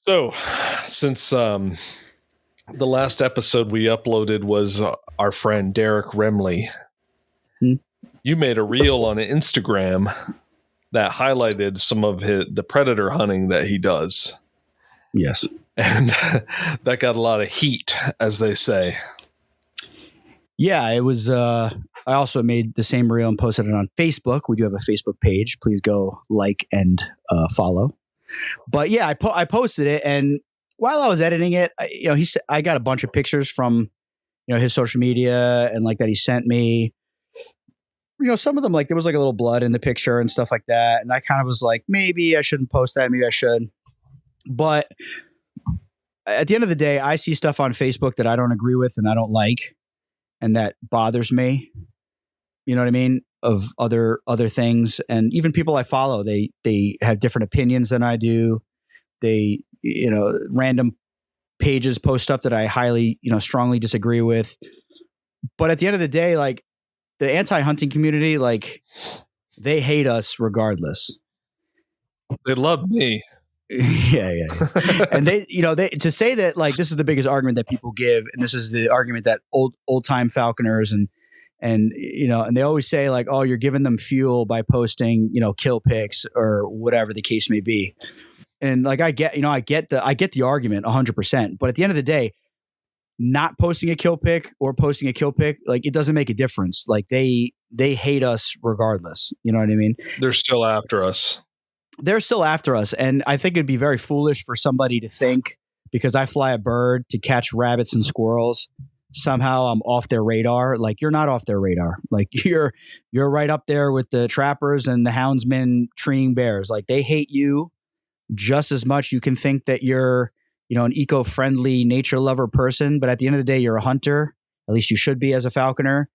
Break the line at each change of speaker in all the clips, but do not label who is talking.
So, since the last episode we uploaded was our friend Derek Remley, you made a reel on Instagram that highlighted some of the predator hunting that he does.
Yes.
And that got a lot of heat, as they say.
Yeah, it was. I also made the same reel and posted it on Facebook. We do have a Facebook page. Please go like and follow. But yeah, I posted it, and while I was editing it, I got a bunch of pictures from his social media and like that he sent me. Some of them, like there was like a little blood in the picture and stuff like that, and I kind of was like, maybe I shouldn't post that. Maybe I should. But at the end of the day, I see stuff on Facebook that I don't agree with and I don't like, and that bothers me. You know what I mean? Of other things, and even people I follow, they have different opinions than I do. They, random pages post stuff that I highly, strongly disagree with. But at the end of the day, like the anti-hunting community, like they hate us regardless.
They love me.
Yeah. And they to say that, like, this is the biggest argument that people give, and this is the argument that old time falconers and they always say, like, oh, you're giving them fuel by posting, kill pics or whatever the case may be. And like, I get the argument 100%, but at the end of the day, not posting a kill pic or posting a kill pic, like, it doesn't make a difference. Like they hate us regardless. You know what I mean?
They're still after us.
They're still after us. And I think it'd be very foolish for somebody to think because I fly a bird to catch rabbits and squirrels, somehow I'm off their radar. Like, you're not off their radar. Like, you're right up there with the trappers and the houndsmen treeing bears. Like, they hate you just as much. You can think that you're, an eco-friendly nature lover person, but at the end of the day, you're a hunter. At least you should be as a falconer.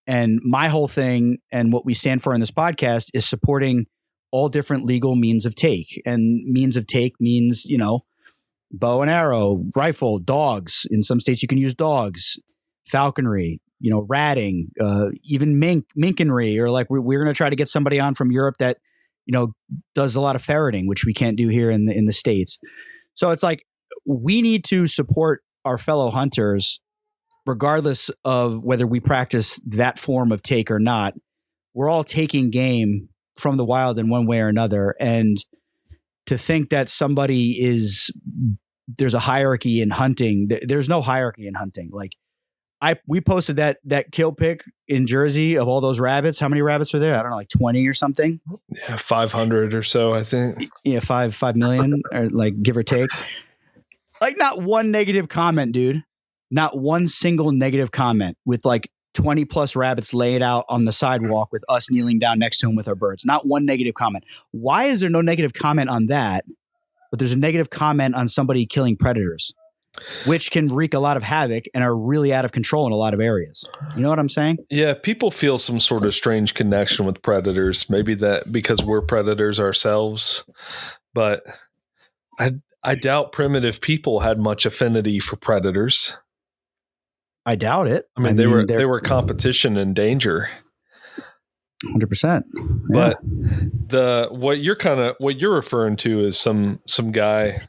And my whole thing and what we stand for in this podcast is supporting all different legal means of take. And means of take means, bow and arrow, rifle, dogs. In some states, you can use dogs, falconry, ratting, even minkenry, or like we're going to try to get somebody on from Europe that, does a lot of ferreting, which we can't do here in the States. So it's like, we need to support our fellow hunters, regardless of whether we practice that form of take or not. We're all taking game from the wild in one way or another. And to think that there's a hierarchy in hunting. There's no hierarchy in hunting. Like, we posted that kill pic in Jersey of all those rabbits. How many rabbits were there? I don't know, like 20 or something.
Yeah, 500 or so, I think.
Yeah, 5 million, or like, give or take. Like, not one negative comment, dude. Not one single negative comment, with like 20 plus rabbits laid out on the sidewalk with us kneeling down next to them with our birds. Not one negative comment. Why is there no negative comment on that? But there's a negative comment on somebody killing predators, which can wreak a lot of havoc and are really out of control in a lot of areas. You know what I'm saying?
Yeah, people feel some sort of strange connection with predators. Maybe that because we're predators ourselves, but I doubt primitive people had much affinity for predators.
I doubt it.
I mean, they were competition and danger.
100%.
But what you're referring to is some guy.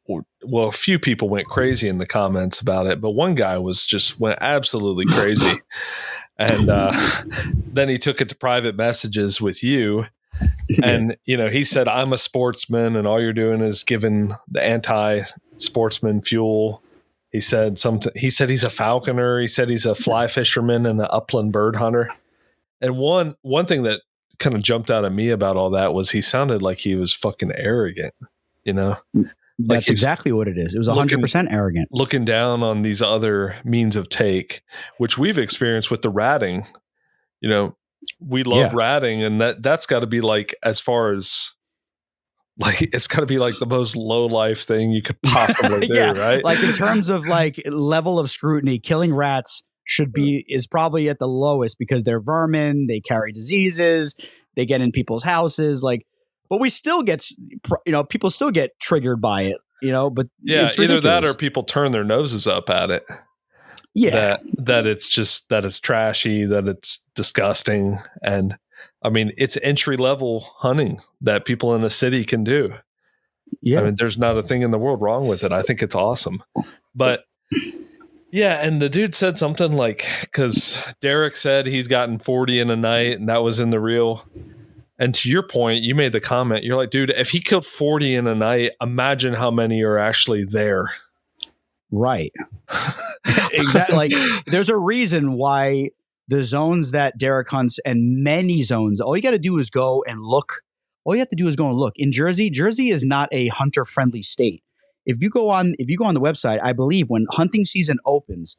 Well, a few people went crazy in the comments about it, but one guy went absolutely crazy. And then he took it to private messages with you. And, he said, I'm a sportsman and all you're doing is giving the anti-sportsman fuel. He said he's a falconer. He said he's a fly fisherman and an upland bird hunter. And one thing that kind of jumped out at me about all that was he sounded like he was fucking arrogant,
That's exactly what it is. It was 100% arrogant.
Looking down on these other means of take, which we've experienced with the ratting. We love ratting, and that's got to be like, as far as like, it's got to be like the most low life thing you could possibly do, right?
Like, in terms of like level of scrutiny, killing rats is probably at the lowest because they're vermin, they carry diseases, they get in people's houses, like. But we still get, people still get triggered by it, but
yeah, either that or people turn their noses up at it.
Yeah,
that it's trashy, that it's disgusting, and I mean, it's entry level hunting that people in the city can do. I mean, there's not a thing in the world wrong with it. I think it's awesome. But yeah, and the dude said something like, because Derek said he's gotten 40 in a night, and that was in the reel. And to your point, you made the comment, you're like, dude, if he killed 40 in a night, imagine how many are actually there.
Right. Exactly. Like, there's a reason why the zones that Derek hunts, and many zones, all you got to do is go and look. All you have to do is go and look. In Jersey is not a hunter friendly state. If you go on the website, I believe when hunting season opens,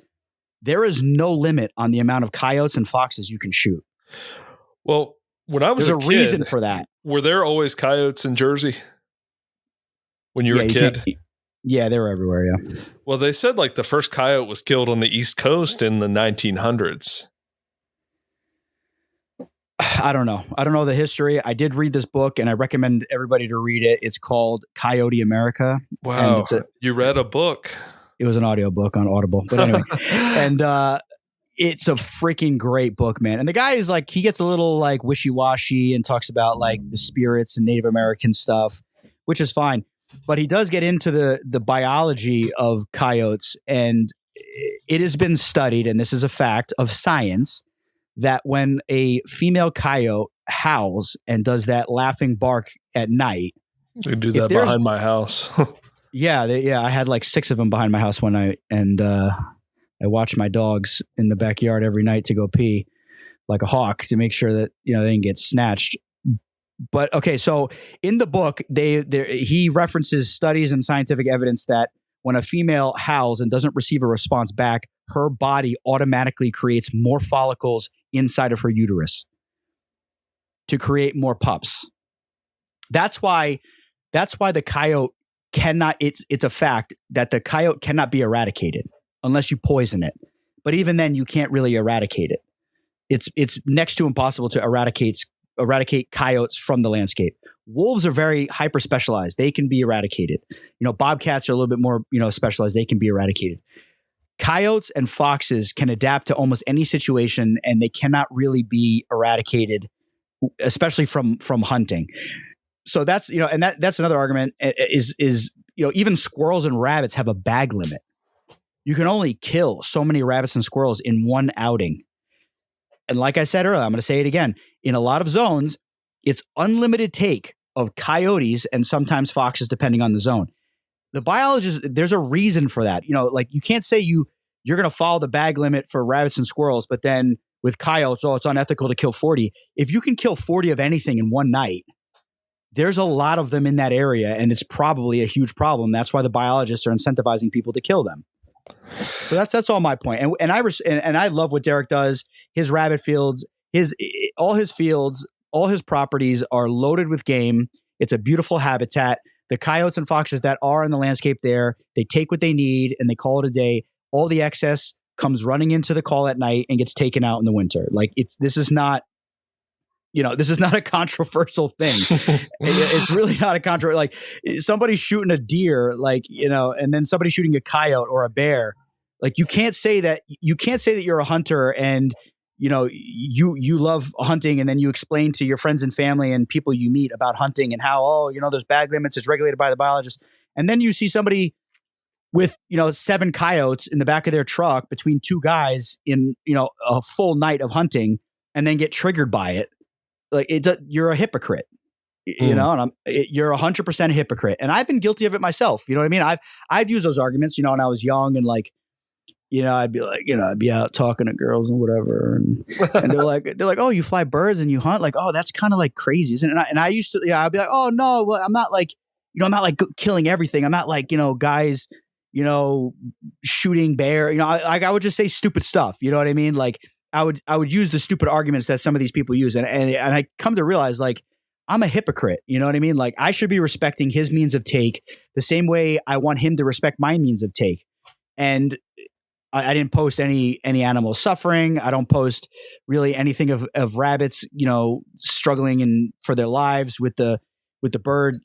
there is no limit on the amount of coyotes and foxes you can shoot.
Well, when I was
There's a
kid,
reason for that.
Were there always coyotes in Jersey when you were a kid?
Yeah, they were everywhere. Yeah.
Well, they said like the first coyote was killed on the East Coast in the 1900s.
I don't know. I don't know the history. I did read this book, and I recommend everybody to read it. It's called Coyote America.
Wow. You read a book.
It was an audio book on Audible. But anyway, and it's a freaking great book, man. And the guy is like, he gets a little like wishy-washy and talks about like the spirits and Native American stuff, which is fine. But he does get into the biology of coyotes, and it has been studied, and this is a fact of science, that when a female coyote howls and does that laughing bark at night,
they do that behind my house.
Yeah, I had like 6 of them behind my house one night, and I watched my dogs in the backyard every night to go pee like a hawk to make sure that they didn't get snatched. But okay, so in the book, he references studies and scientific evidence that when a female howls and doesn't receive a response back, her body automatically creates more follicles inside of her uterus to create more pups. That's why the coyote cannot. It's a fact that the coyote cannot be eradicated unless you poison it. But even then, you can't really eradicate it. It's next to impossible to eradicate coyotes from the landscape. Wolves are very hyper specialized. They can be eradicated. Bobcats are a little bit more, specialized. They can be eradicated. Coyotes and foxes can adapt to almost any situation, and they cannot really be eradicated, especially from hunting. So that's, and that's another argument is even squirrels and rabbits have a bag limit. You can only kill so many rabbits and squirrels in one outing. And like I said earlier, I'm going to say it again. In a lot of zones, it's unlimited take of coyotes and sometimes foxes, depending on the zone. The biologists, there's a reason for that. Like you can't say you're going to follow the bag limit for rabbits and squirrels, but then with coyotes, it's unethical to kill 40. If you can kill 40 of anything in one night, there's a lot of them in that area, and it's probably a huge problem. That's why the biologists are incentivizing people to kill them. So that's all my point. And I love what Derek does. His rabbit fields, all his fields, all his properties are loaded with game. It's a beautiful habitat. The coyotes and foxes that are in the landscape there, they take what they need and they call it a day. All the excess comes running into the call at night and gets taken out in the winter. Like this is not a controversial thing. It's really not a controversial. Like somebody shooting a deer, and then somebody shooting a coyote or a bear. Like you can't say that you're a hunter and you love hunting, and then you explain to your friends and family and people you meet about hunting and how there's bag limits, it's regulated by the biologist, and then you see somebody with 7 coyotes in the back of their truck between 2 guys in a full night of hunting, and then get triggered by it. Like you're a hypocrite, and you're 100% a hypocrite. And I've been guilty of it myself. You know what I mean? I've used those arguments, when I was young, and I'd be like, I'd be out talking to girls and whatever. And they're like, oh, you fly birds and you hunt? Like, oh, that's kind of like crazy, isn't it? And I used to, I'd be like, oh no, well, I'm not like, I'm not like killing everything. I'm not like, guys, shooting bear, I would just say stupid stuff. You know what I mean? Like, I would use the stupid arguments that some of these people use. And I come to realize, like, I'm a hypocrite. You know what I mean? Like, I should be respecting his means of take the same way I want him to respect my means of take. And I didn't post any animals suffering. I don't post really anything of rabbits, struggling for their lives with the bird,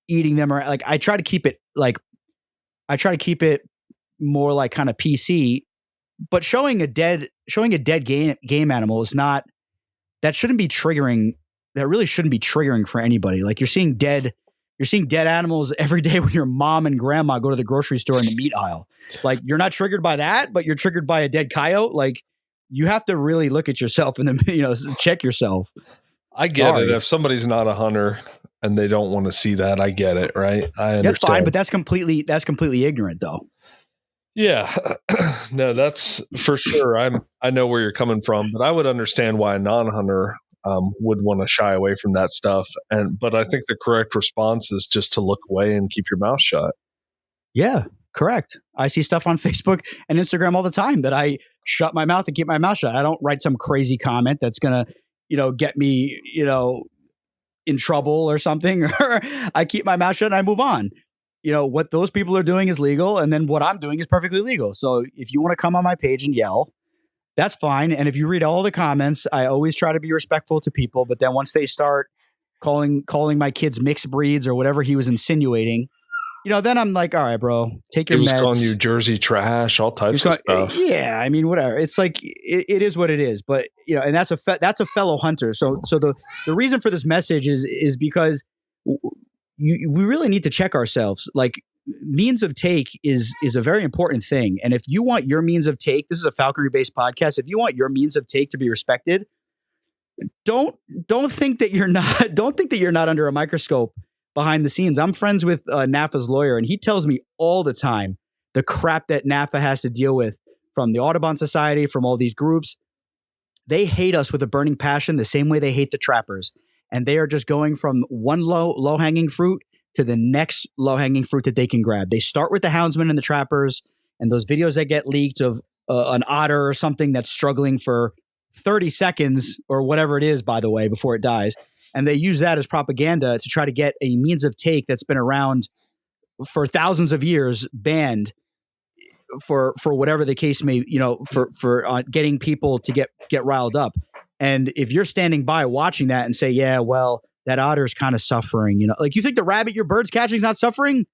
eating them, or like, I try to keep it more like kind of PC. But showing a dead game animal is not, that shouldn't be triggering. That really shouldn't be triggering for anybody. Like you're seeing dead You're seeing dead animals every day when your mom and grandma go to the grocery store in the meat aisle. Like, you're not triggered by that, but you're triggered by a dead coyote. Like, you have to really look at yourself and then, check yourself.
I get it. If somebody's not a hunter and they don't want to see that, I get it. Right. I understand.
That's fine, but that's completely ignorant though.
Yeah, no, that's for sure. I know where you're coming from, but I would understand why a non-hunter would want to shy away from that stuff. But I think the correct response is just to look away and keep your mouth shut.
Yeah, correct. I see stuff on Facebook and Instagram all the time that I shut my mouth and keep my mouth shut. I don't write some crazy comment that's gonna, get me, in trouble or something. Or I keep my mouth shut and I move on. What those people are doing is legal, and then what I'm doing is perfectly legal. So if you want to come on my page and yell, that's fine. And if you read all the comments, I always try to be respectful to people. But then once they start calling my kids mixed breeds or whatever he was insinuating, then I'm like, all right, bro, take your meds.
He was calling you Jersey trash, all types of stuff.
Yeah, I mean, whatever. It's like it is what it is. But and that's a fellow hunter. So the reason for this message is because we really need to check ourselves. Like, means of take is a very important thing. And if you want your means of take, this is a falconry based podcast. If you want your means of take to be respected, don't think that you're not under a microscope behind the scenes. I'm friends with NAFA's lawyer, and he tells me all the time the crap that NAFA has to deal with from the Audubon Society, from all these groups. They hate us with a burning passion the same way they hate the trappers. And they are just going from one low-hanging fruit to the next low-hanging fruit that they can grab. They start with the houndsmen and the trappers, and those videos that get leaked of an otter or something that's struggling for 30 seconds or whatever it is, by the way, before it dies. And they use that as propaganda to try to get a means of take that's been around for thousands of years banned for whatever the case may, for getting people to get riled up. And if you're standing by watching that and say, yeah, well, that otter is kind of suffering, like, you think the rabbit your bird's catching is not suffering?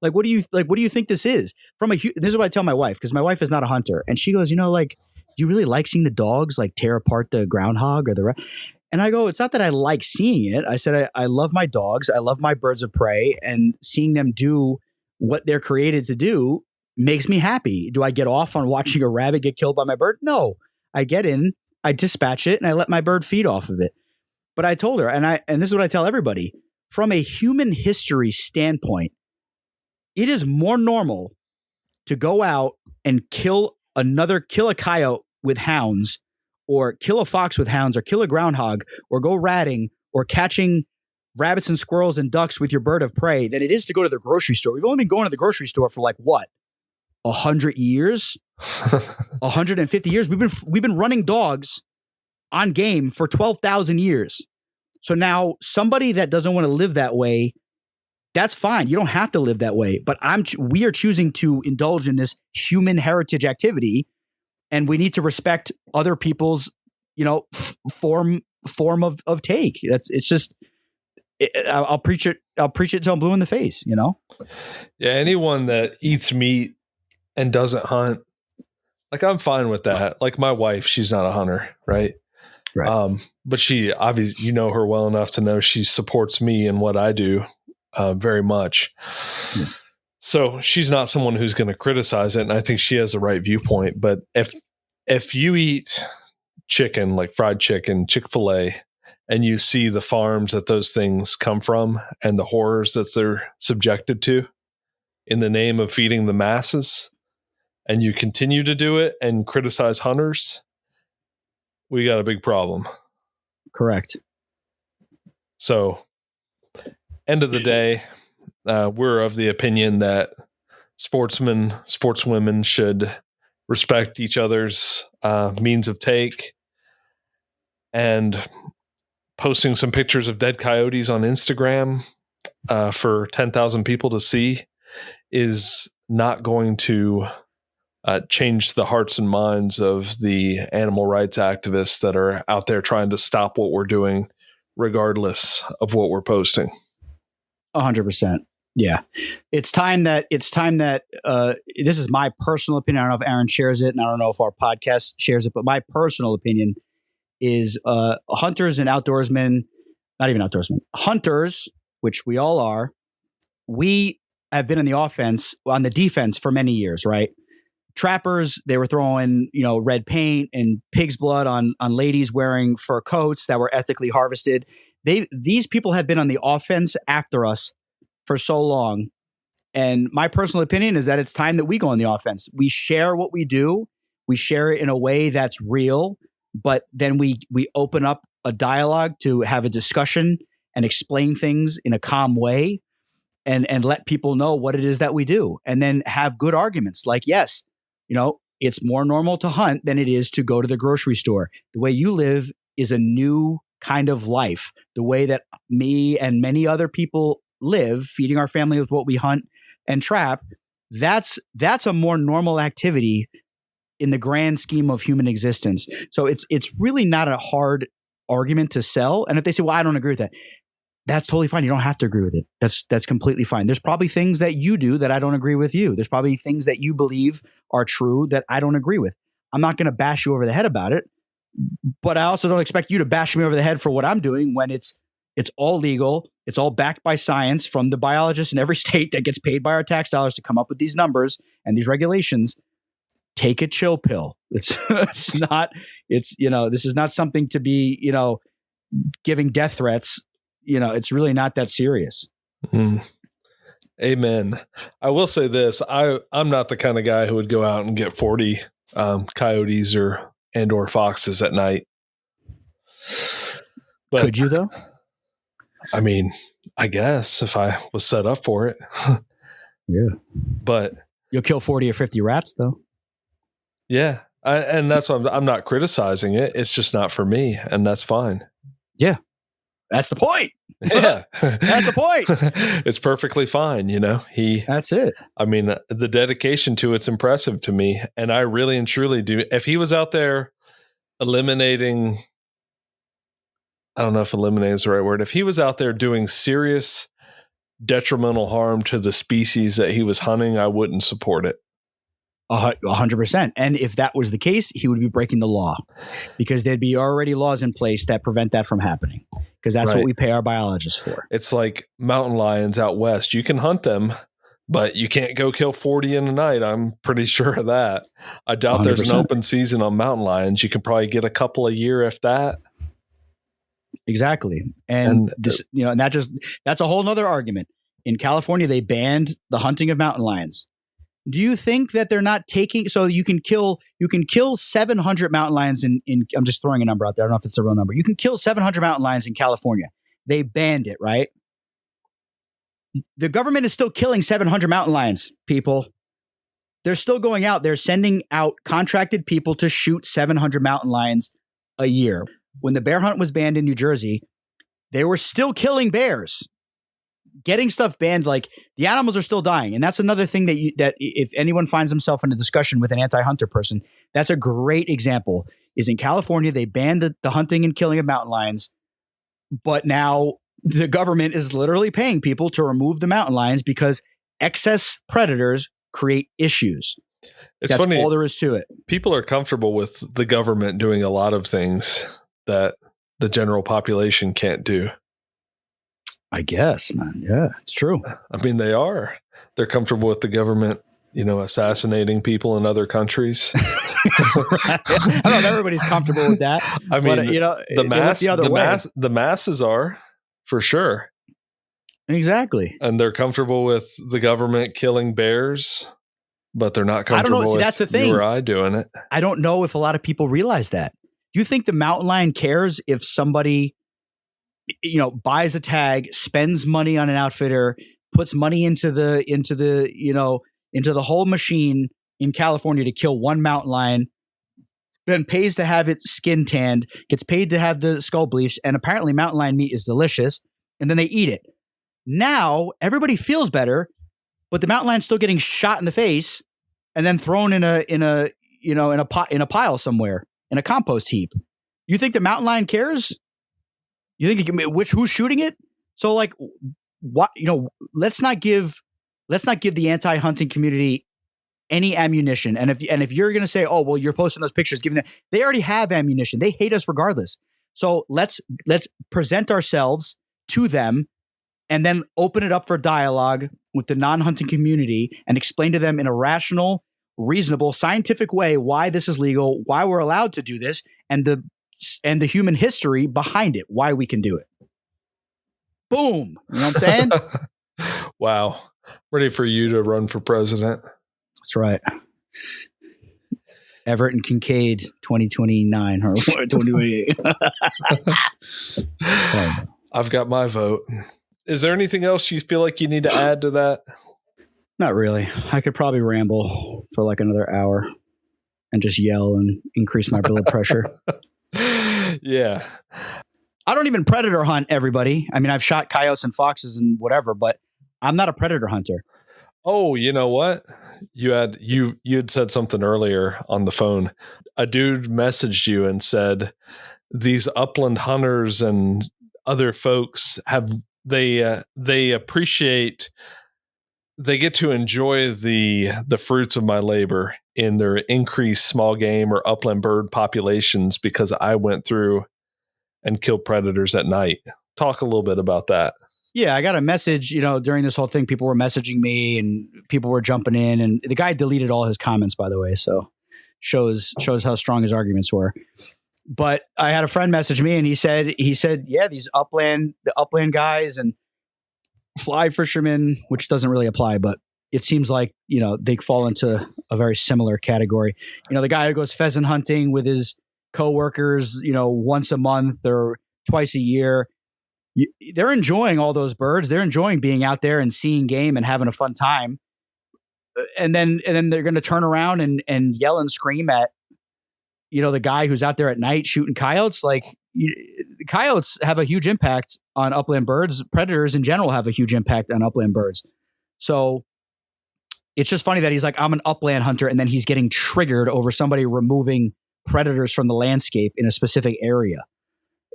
Like, what do you think this is? This is what I tell my wife, because my wife is not a hunter. And she goes, like, do you really like seeing the dogs like tear apart the groundhog or the And I go, it's not that I like seeing it. I said, I love my dogs. I love my birds of prey, and seeing them do what they're created to do makes me happy. Do I get off on watching a rabbit get killed by my bird? No, I get in, I dispatch it, and I let my bird feed off of it. But I told her, and this is what I tell everybody, from a human history standpoint, it is more normal to go out and kill a coyote with hounds, or kill a fox with hounds, or kill a groundhog, or go ratting, or catching rabbits and squirrels and ducks with your bird of prey than it is to go to the grocery store. We've only been going to the grocery store for 100 years, 150 years. We've been running dogs on game for 12,000 years. So now somebody that doesn't want to live that way, that's fine. You don't have to live that way. But we are choosing to indulge in this human heritage activity, and we need to respect other people's, form of take. I'll preach it till I'm blue in the face,
Yeah. Anyone that eats meat and doesn't hunt, like, I'm fine with that. Like, my wife, she's not a hunter, right?
Right.
But she obviously, her well enough to know she supports me in what I do very much. Yeah. So she's not someone who's going to criticize it, and I think she has the right viewpoint. But if you eat chicken, like fried chicken, Chick-fil-A, and you see the farms that those things come from and the horrors that they're subjected to in the name of feeding the masses, and you continue to do it and criticize hunters, we got a big problem.
Correct.
So, end of the day, we're of the opinion that sportsmen, sportswomen should respect each other's means of take, and posting some pictures of dead coyotes on Instagram for 10,000 people to see is not going to change the hearts and minds of the animal rights activists that are out there trying to stop what we're doing, regardless of what we're posting.
100%. Yeah. It's time that this is my personal opinion. I don't know if Aaron shares it, and I don't know if our podcast shares it, but my personal opinion is hunters and outdoorsmen, not even outdoorsmen, hunters, which we all are, we have been on the defense for many years, right? Trappers, they were throwing, red paint and pig's blood on ladies wearing fur coats that were ethically harvested. These people have been on the offense after us for so long. And my personal opinion is that it's time that we go on the offense. We share what we do. We share it in a way that's real, but then we open up a dialogue to have a discussion and explain things in a calm way and let people know what it is that we do. And then have good arguments like, yes, it's more normal to hunt than it is to go to the grocery store. The way you live is a new kind of life. The way that me and many other people live, feeding our family with what we hunt and trap, that's a more normal activity in the grand scheme of human existence. So it's really not a hard argument to sell. And if they say, well, I don't agree with that, that's totally fine. You don't have to agree with it. That's completely fine. There's probably things that you do that I don't agree with you. There's probably things that you believe are true that I don't agree with. I'm not going to bash you over the head about it, but I also don't expect you to bash me over the head for what I'm doing when it's all legal. It's all backed by science from the biologists in every state that gets paid by our tax dollars to come up with these numbers and these regulations. Take a chill pill. This is not something to be, giving death threats. It's really not that serious.
Mm. Amen. I will say this. I'm not the kind of guy who would go out and get 40 coyotes or foxes at night. But,
could you though?
I mean, I guess if I was set up for it.
Yeah.
But
you'll kill 40 or 50 rats though.
Yeah. And that's what I'm not criticizing it. It's just not for me. And that's fine.
Yeah. That's the point.
Yeah.
That's the point.
It's perfectly fine.
That's it.
I mean, the dedication to it's impressive to me. And I really and truly do. If he was out there eliminating, I don't know if eliminating is the right word. If he was out there doing serious detrimental harm to the species that he was hunting, I wouldn't support it.
100%. And if that was the case, he would be breaking the law because there'd be already laws in place that prevent that from happening because that's what we pay our biologists for.
It's like mountain lions out west. You can hunt them, but you can't go kill 40 in a night. I'm pretty sure of that. I doubt 100%. There's an open season on mountain lions. You can probably get a couple a year if that.
Exactly. And this, and that's a whole nother argument. In California, they banned the hunting of mountain lions. Do you think that they're not taking, so you can kill 700 mountain lions in, I'm just throwing a number out there. I don't know if it's a real number. You can kill 700 mountain lions in California. They banned it, right? The government is still killing 700 mountain lions, people. They're still going out. They're sending out contracted people to shoot 700 mountain lions a year. When the bear hunt was banned in New Jersey, they were still killing bears. Getting stuff banned, like the animals are still dying. And that's another thing that if anyone finds himself in a discussion with an anti-hunter person, that's a great example is in California, they banned the hunting and killing of mountain lions. But now the government is literally paying people to remove the mountain lions because excess predators create issues. That's funny. All there is to it.
People are comfortable with the government doing a lot of things that the general population can't do.
I guess, man. Yeah, it's true.
I mean, they are. They're comfortable with the government, assassinating people in other countries.
I don't know if everybody's comfortable with that.
I mean,
but,
the masses are, for sure.
Exactly.
And they're comfortable with the government killing bears, but they're not comfortable
I don't know. See,
with
that's the thing.
you or I doing it.
I don't know if a lot of people realize that. Do you think the mountain lion cares if somebody buys a tag, spends money on an outfitter, puts money into the whole machine in California to kill one mountain lion, then pays to have its skin tanned, gets paid to have the skull bleached, and apparently mountain lion meat is delicious, and then they eat it. Now everybody feels better, but the mountain lion's still getting shot in the face and then thrown in a pile somewhere in a compost heap. You think the mountain lion cares? You think who's shooting it? So like, what, let's not give the anti-hunting community any ammunition. And if you're going to say, oh, well, you're posting those pictures, giving them, they already have ammunition. They hate us regardless. So let's present ourselves to them and then open it up for dialogue with the non-hunting community and explain to them in a rational, reasonable, scientific way why this is legal, why we're allowed to do this, and the human history behind it, why we can do it. Boom. You know what I'm saying?
Wow. Ready for you to run for president.
That's right. Everett and Kincaid 2029 or 2028.
I've got my vote. Is there anything else you feel like you need to add to that?
Not really. I could probably ramble for like another hour and just yell and increase my blood pressure.
Yeah.
I don't even predator hunt, everybody. I mean, I've shot coyotes and foxes and whatever, but I'm not a predator hunter.
Oh, you know what? You had said something earlier on the phone. A dude messaged you and said these upland hunters and other folks they appreciate, they get to enjoy the fruits of my labor in their increased small game or upland bird populations because I went through and killed predators at night. Talk a little bit about that.
Yeah, I got a message, during this whole thing, people were messaging me and people were jumping in, and the guy deleted all his comments, by the way. So shows how strong his arguments were. But I had a friend message me and he said, yeah, the upland guys and fly fishermen, which doesn't really apply, but it seems like, they fall into a very similar category. The guy who goes pheasant hunting with his coworkers, once a month or twice a year, they're enjoying all those birds. They're enjoying being out there and seeing game and having a fun time. And then they're going to turn around and yell and scream at, the guy who's out there at night shooting coyotes. Like, coyotes have a huge impact on upland birds. Predators in general have a huge impact on upland birds. So it's just funny that he's like, I'm an upland hunter. And then he's getting triggered over somebody removing predators from the landscape in a specific area.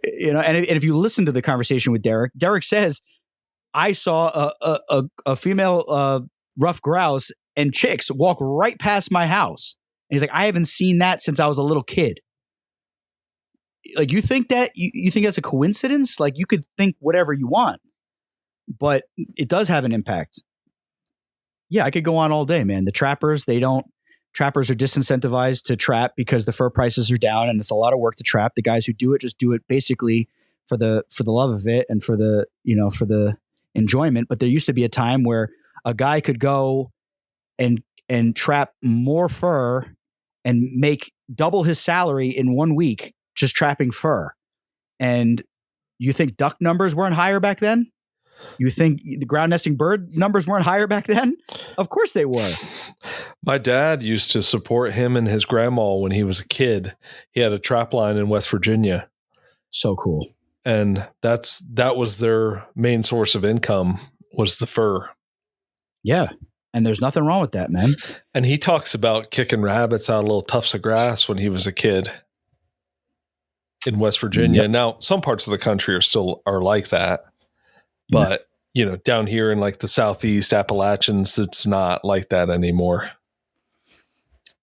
And if you listen to the conversation with Derek says, I saw a female rough grouse and chicks walk right past my house. And he's like, I haven't seen that since I was a little kid. Like, you think that you think that's a coincidence? Like, you could think whatever you want, but it does have an impact. Yeah, I could go on all day, man. The trappers are disincentivized to trap because the fur prices are down and it's a lot of work to trap. The guys who do it just do it basically for the love of it and for the enjoyment. But there used to be a time where a guy could go and trap more fur and make double his salary in 1 week just trapping fur. And you think duck numbers weren't higher back then? You think the ground nesting bird numbers weren't higher back then? Of course they were.
My dad used to support him and his grandma when he was a kid. He had a trap line in West Virginia.
So cool.
And that was their main source of income, was the fur.
Yeah. And there's nothing wrong with that, man.
And he talks about kicking rabbits out of little tufts of grass when he was a kid in West Virginia. Yep. Now, some parts of the country are like that. But, down here in like the Southeast Appalachians, it's not like that anymore.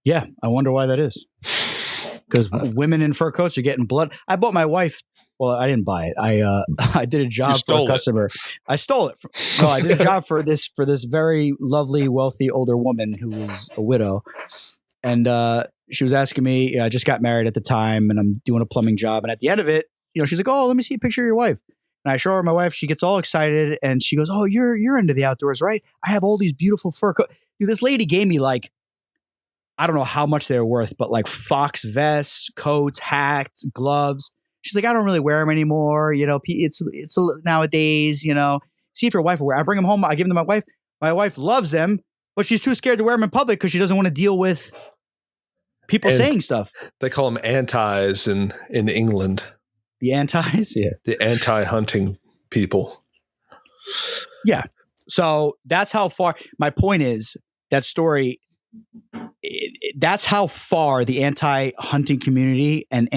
Yeah. I wonder why that is. Because women in fur coats are getting blood. I bought my wife. Well, I didn't buy it. I did a job for a customer. I stole it. No, I did a job for this very lovely, wealthy older woman who was a widow. And she was asking me, I just got married at the time and I'm doing a plumbing job. And at the end of it, she's like, oh, let me see a picture of your wife. And I show her my wife. She gets all excited and she goes, oh, you're into the outdoors, right? I have all these beautiful fur coats. This lady gave me like, I don't know how much they were worth, but like fox vests, coats, hats, gloves. She's like, I don't really wear them anymore. It's nowadays, see if your wife will wear. I bring them home. I give them to my wife. My wife loves them, but she's too scared to wear them in public because she doesn't want to deal with people saying stuff.
They call them antis in England.
The antis? Yeah.
The anti-hunting people.
Yeah. So that's how far. My point is that story. That's how far the anti-hunting community and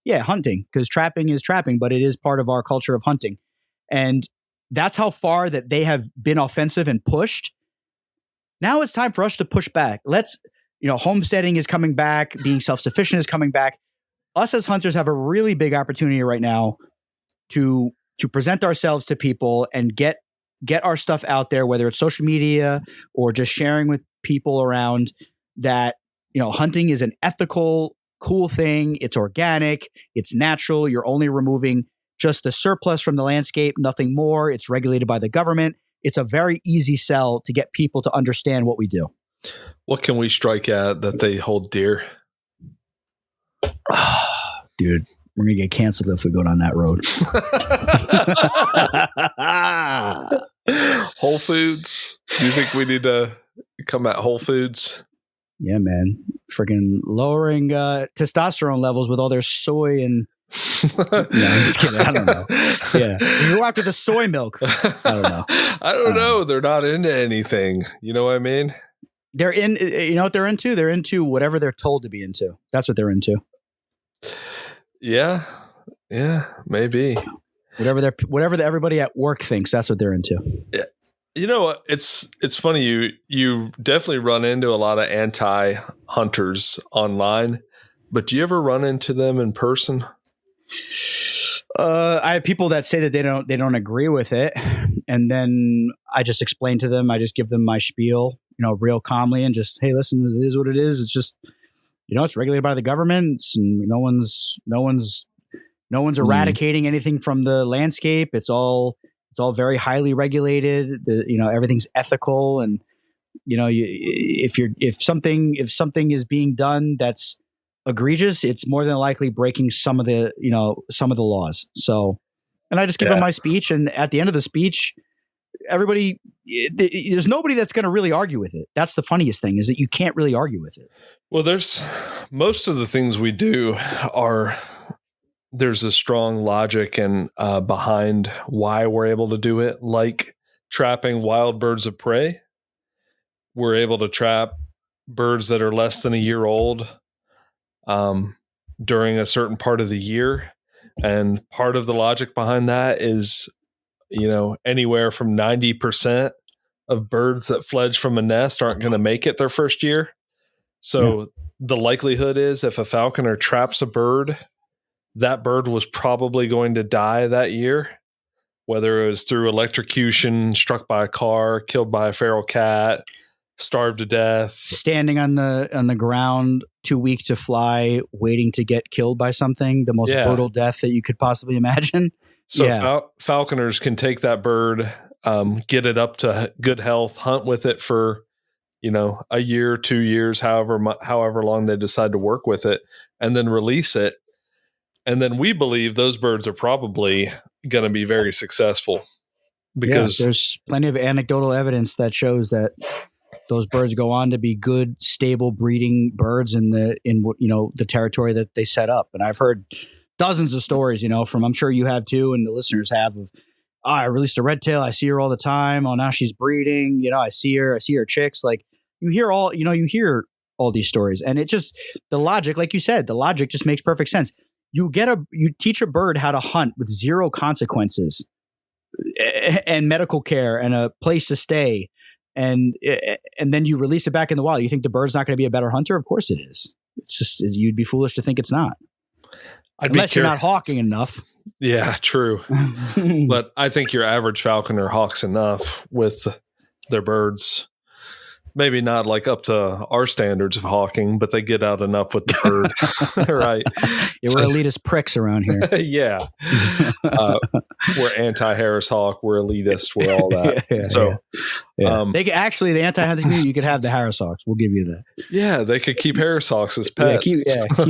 hunting, because trapping is trapping, but it is part of our culture of hunting. And that's how far that they have been offensive and pushed. Now it's time for us to push back. Homesteading is coming back. Being self-sufficient is coming back. Us as hunters have a really big opportunity right now to present ourselves to people and get our stuff out there, whether it's social media or just sharing with people around that, hunting is an ethical, cool thing. It's organic. It's natural. You're only removing just the surplus from the landscape, nothing more. It's regulated by the government. It's a very easy sell to get people to understand what we do.
What can we strike at that they hold dear?
Dude, we're going to get canceled if we go down that road.
Whole Foods. Do you think we need to come at Whole Foods?
Yeah, man. Freaking lowering testosterone levels with all their soy and... No, I'm just kidding. I don't know. Yeah. You go after the soy milk. I don't know.
I don't know. They're not into anything. You know what I mean?
They're in, you know what they're into? They're into whatever they're told to be into. That's what they're into.
Yeah. Yeah, maybe.
Whatever everybody at work thinks, that's what they're into.
Yeah. You know what? It's funny. You definitely run into a lot of anti-hunters online, but do you ever run into them in person?
I have people that say that they don't agree with it, and then I just explain to them. I just give them my spiel, real calmly, and just, hey, listen, it is what it is. It's just, it's regulated by the government, and no one's eradicating anything from the landscape. It's all very highly regulated. Everything's ethical, and if something is being done that's egregious, it's more than likely breaking some of the laws. So, and I just give them my speech, and at the end of the speech, everybody, there's nobody that's going to really argue with it. That's the funniest thing, is that you can't really argue with it.
Well, there's most of the things we do there's a strong logic and behind why we're able to do it, like trapping wild birds of prey. We're able to trap birds that are less than a year old during a certain part of the year. And part of the logic behind that is, anywhere from 90% of birds that fledge from a nest aren't going to make it their first year. So the likelihood is, if a falconer traps a bird, that bird was probably going to die that year, whether it was through electrocution, struck by a car, killed by a feral cat, starved to death,
standing on the ground, too weak to fly, waiting to get killed by something, the most brutal death that you could possibly imagine.
So falconers can take that bird, get it up to good health, hunt with it for, a year, 2 years, however long they decide to work with it, and then release it. And then we believe those birds are probably going to be very successsuul, because
there's plenty of anecdotal evidence that shows that those birds go on to be good, stable breeding birds in the territory that they set up. And I've heard dozens of stories, from, I'm sure you have too, and the listeners have, of, I released a red tail, I see her all the time. Oh, now she's breeding. I see her chicks. Like, you hear all these stories, and it just, the logic, like you said, the logic just makes perfect sense. You teach a bird how to hunt with zero consequences and medical care and a place to stay. And then you release it back in the wild. You think the bird's not going to be a better hunter? Of course it is. It's just, you'd be foolish to think it's not. Unless you're not hawking enough.
Yeah, true. But I think your average falconer hawks enough with their birds. Maybe not like up to our standards of hawking, but they get out enough with the bird. Right.
Yeah, we're elitist pricks around here.
Yeah. We're anti-Harris Hawk. We're elitist. We're all that.
They could, actually, the anti-hunting community, you could have the Harris Hawks. We'll give you that.
Yeah, they could keep Harris Hawks as pets.
Keep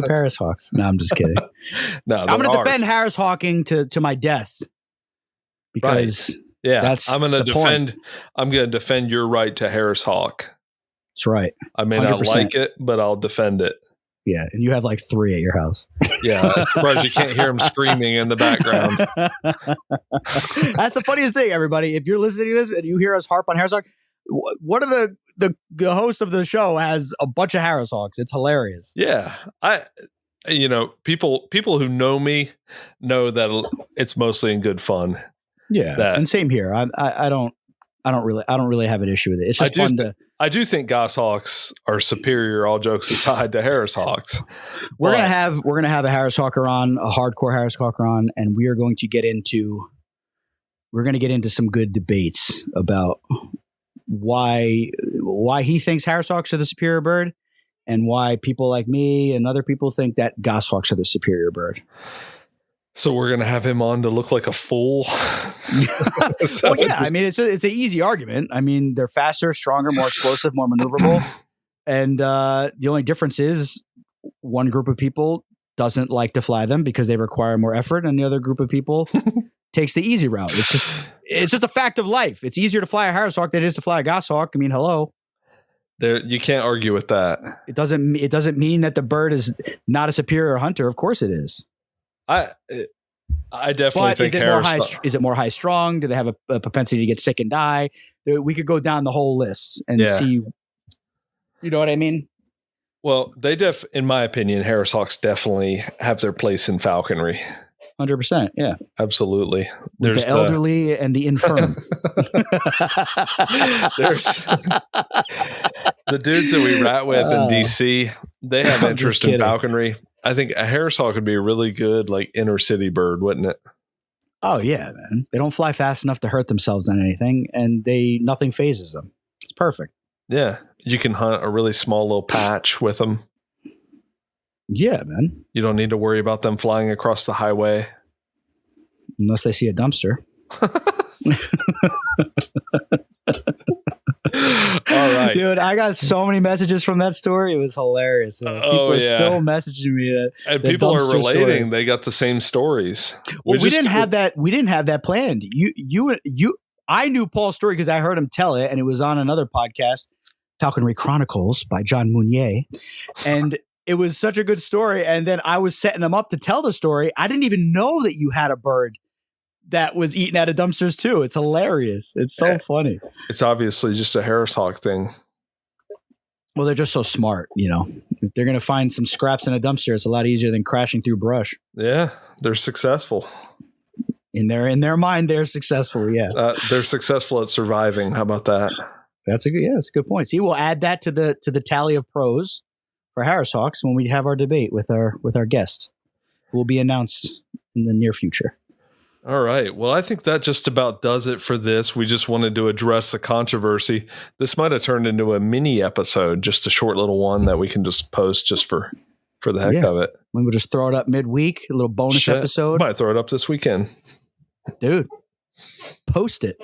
Harris Hawks. No, I'm just kidding.
No,
I'm going to defend Harris Hawking to my death, because
I'm going to defend your right to Harris Hawk.
That's right.
I may 100%. Not like it, but I'll defend it.
Yeah, and you have like 3 at your house.
Yeah, I'm surprised you can't hear them screaming in the background.
That's the funniest thing, everybody. If you're listening to this and you hear us harp on Harris Hawk, one of the host of the show has a bunch of Harris Hawks. It's hilarious.
Yeah, people who know me know that it's mostly in good fun.
Yeah, and same here. I don't really have an issue with it. It's just fun to.
I do think goshawks are superior, all jokes aside, to Harris Hawks.
We're gonna have a Harris Hawker on, a hardcore Harris Hawker on, and we are going to get into we're going to get into some good debates about why he thinks Harrishawks are the superior bird and why people like me and other people think that goshawks are the superior bird.
So we're going to have him on to look like a fool.
Well, yeah, I mean, it's an easy argument. I mean, they're faster, stronger, more explosive, more maneuverable. And the only difference is one group of people doesn't like to fly them because they require more effort, and the other group of people takes the easy route. It's just a fact of life. It's easier to fly a Harrishawk than it is to fly a goshawk. I mean, hello.
You can't argue with that.
It doesn't mean that the bird is not a superior hunter. Of course it is.
I definitely think
is it more high strung? Do they have a propensity to get sick and die? We could go down the whole list and see. You know what I mean?
Well, in my opinion, Harrishawks definitely have their place in falconry.
100%. Yeah,
absolutely.
There's the elderly and the infirm.
There's the dudes that we rat with in DC. They have interest in falconry. I think a Harrishawk would be a really good like inner city bird, wouldn't it?
Oh yeah, man. They don't fly fast enough to hurt themselves on anything, and nothing phases them. It's perfect.
Yeah, you can hunt a really small little patch with them.
Yeah, man.
You don't need to worry about them flying across the highway.
Unless they see a dumpster.
All right.
Dude, I got so many messages from that story. It was hilarious. People are still messaging me that.
And people are relating. Story. They got the same stories.
Well, we didn't have that planned. I knew Paul's story because I heard him tell it, and it was on another podcast, Falconry Chronicles by John Mounier. And it was such a good story. And then I was setting him up to tell the story. I didn't even know that you had a bird that was eaten out of dumpsters too. It's hilarious. It's so funny.
It's obviously just a Harrishawk thing.
Well, they're just so smart, you know. If they're going to find some scraps in a dumpster, it's a lot easier than crashing through brush.
Yeah, they're successful.
In their mind, they're successful. Yeah,
they're successful at surviving. How about that?
That's a good point. See, we'll add that to the tally of pros for Harrishawks when we have our debate with our guest. Will be announced in the near future.
All right. Well, I think that just about does it for this. We just wanted to address the controversy. This might have turned into a mini episode, just a short little one that we can just post just for the heck of it.
We will just throw it up midweek, a little bonus episode.
Might throw it up this weekend.
Dude, post it.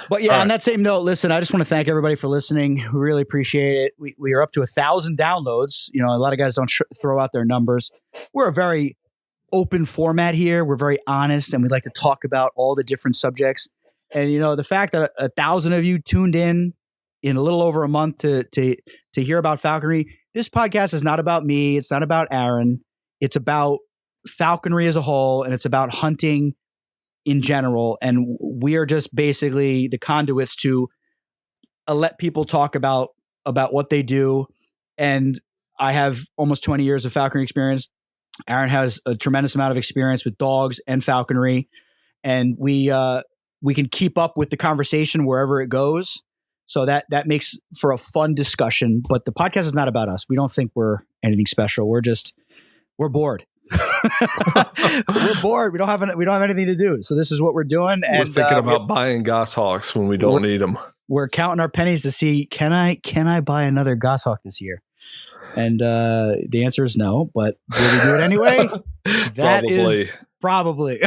But yeah, on that same note, listen, I just want to thank everybody for listening. We really appreciate it. We are up to 1,000 downloads. You know, a lot of guys don't throw out their numbers. We're a very open format here. We're very honest, and we like to talk about all the different subjects. And you know, the fact that 1,000 of you tuned in a little over a month to hear about falconry. This podcast is not about me. It's not about Aaron. It's about falconry as a whole, and it's about hunting in general. And we are just basically the conduits to let people talk about what they do. And I have almost 20 years of falconry experience. Aaron has a tremendous amount of experience with dogs and falconry, and we can keep up with the conversation wherever it goes. So that makes for a fun discussion. But the podcast is not about us. We don't think we're anything special. We're bored. We're bored. We don't have anything to do. So this is what we're doing. And
we're thinking about buying goshawks when we don't need them.
We're counting our pennies to see, can I buy another goshawk this year? And the answer is no, but will we do it anyway? That is probably.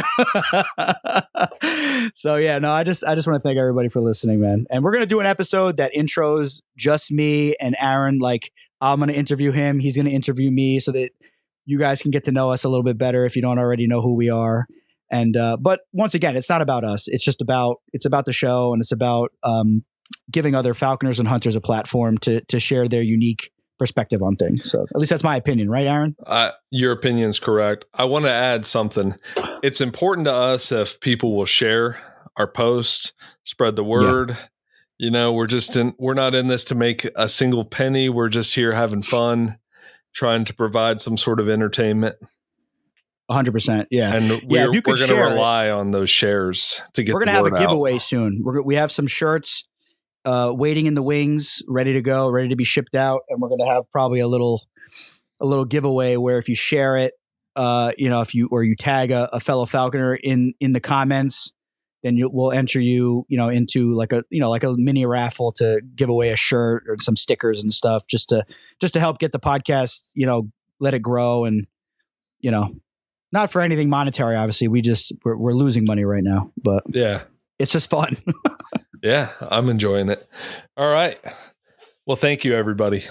So yeah, no, I just want to thank everybody for listening, man. And we're going to do an episode that intros just me and Aaron. Like, I'm going to interview him. He's going to interview me so that you guys can get to know us a little bit better if you don't already know who we are. And but once again, it's not about us. It's about the show, and it's about giving other falconers and hunters a platform to share their unique perspective on things. So at least that's my opinion, right, Aaron?
Your opinion's correct. I want to add something. It's important to us if people will share our posts, spread the word. Yeah. You know, we're not in this to make a single penny. We're just here having fun, trying to provide some sort of entertainment.
100%. Yeah.
And we're going to rely on those shares to get the word out. We're going to have a giveaway
soon. We have some shirts waiting in the wings, ready to go, ready to be shipped out. And we're going to have probably a little giveaway where if you share it, if you tag a fellow falconer in the comments, then we'll enter you, into like a mini raffle to give away a shirt or some stickers and stuff, just to help get the podcast, let it grow. And, not for anything monetary, obviously. We're losing money right now, but
yeah,
it's just fun.
Yeah, I'm enjoying it. All right. Well, thank you, everybody.